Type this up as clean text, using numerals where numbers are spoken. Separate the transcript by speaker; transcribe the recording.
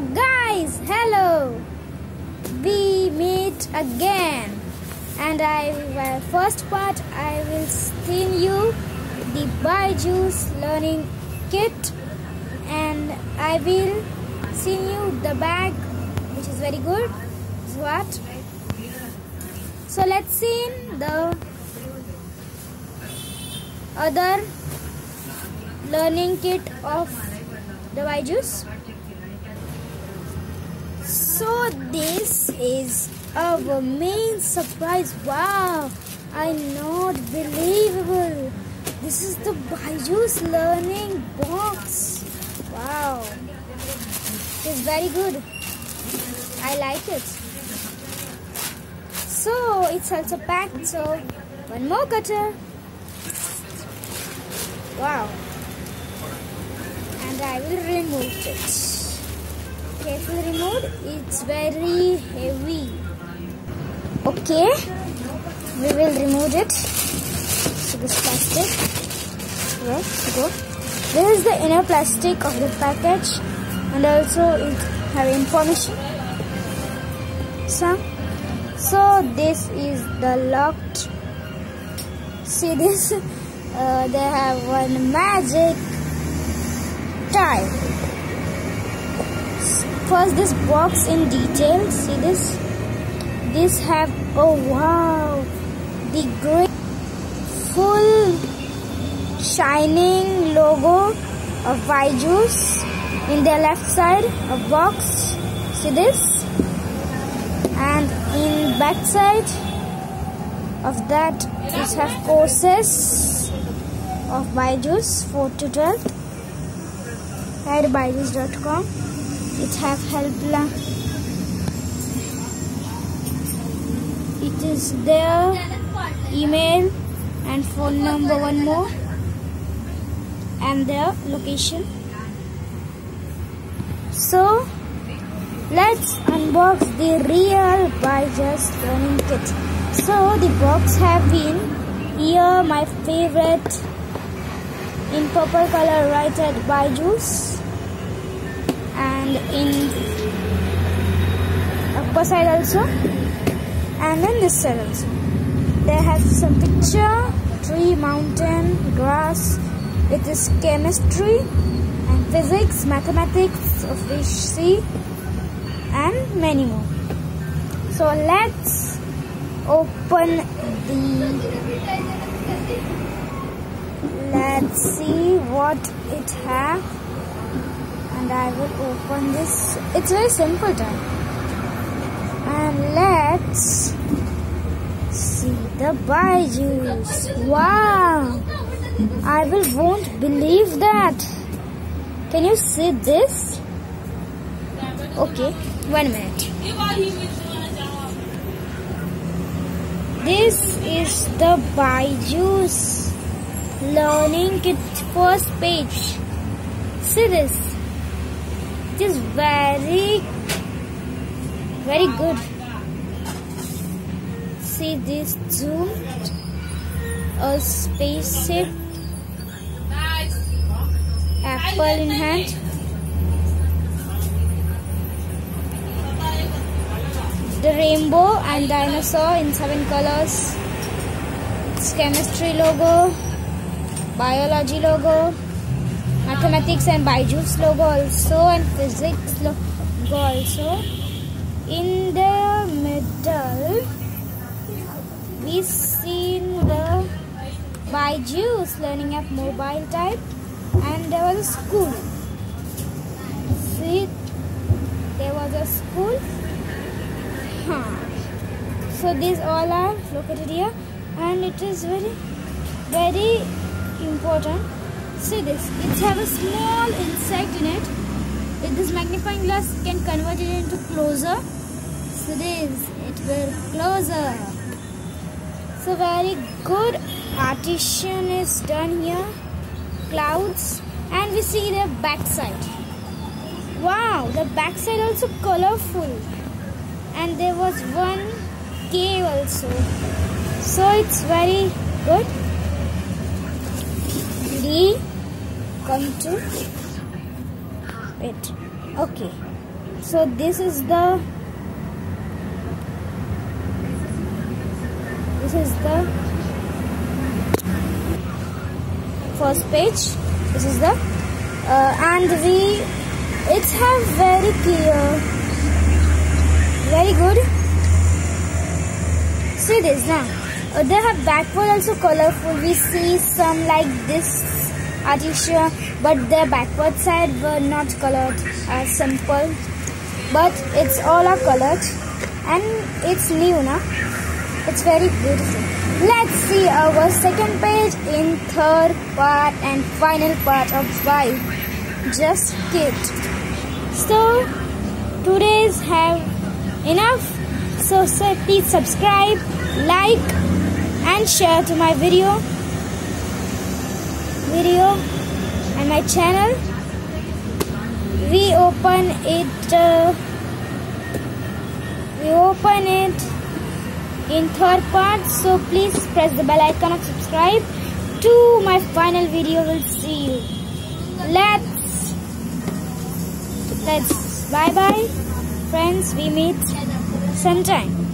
Speaker 1: guys, hello. We meet again, and first part I will sing you the BYJU'S learning kit, and I will sing you the bag, which is very good. What? So let's sing the other learning kit of the BYJU'S. So this is our main surprise. Wow, I not believable. This is the BYJU'S learning box. Wow, it's very good. I like it. So it's also packed. So one more cutter. Wow, and I will remove it. Carefully removed. It's very heavy. Okay, we will remove it. So this plastic. Let's go. This is the inner plastic of the package, and also it have information. So this is the locked. See this? They have one magic tie. First, this box in detail. See this? This have, oh wow, the great full shining logo of BYJU'S in their left side of box. See this? And in back side of that, this have courses of BYJU'S 4 to 12. At BYJUS.com. It have helpline. It is their email and phone number, one more, and their location. So let's unbox the real BYJU'S learning kit. So the box have been here, my favorite, in purple color, right at BYJU'S. And in upper side also, and then this side also. They have some picture, tree, mountain, grass. It is chemistry and physics, mathematics of fish, sea, and many more. So let's open let's see what it has. And I will open this. It's very simple time. And let's see the BYJU'S. Wow! I won't believe that. Can you see this? Okay, 1 minute. This is the BYJU'S learning kit first page. See this? It is very good. See this zoomed, a spaceship, apple in hand, the rainbow and dinosaur in 7 colors, it's chemistry logo, biology logo, mathematics and BYJU'S logo also, and physics logo also. In the middle, we seen the BYJU'S learning app mobile type, and there was a school. See, there was a school. So these all are located here, and it is very important. See this, it have a small insect in it. With this magnifying glass, can convert it into closer. So this, it will closer. So very good artisan is done here. Clouds, and we see the back side. Wow, the back side also colorful. And there was one cave also. So it's very good. come to it. Okay, So this is the first page. This is the and it's have very clear, very good. See this now. They have backward also colorful. We see some like this artificial, but their backward side were not colored as simple. But it's all are colored and it's new now. It's very beautiful. Let's see our second page in third part and final part of BYJUS. So today's have enough. So please subscribe, like and share to my video and my channel. We open it in third part, so please press the bell icon and subscribe to my final video. We'll see you. Let's bye bye friends, we meet sometime.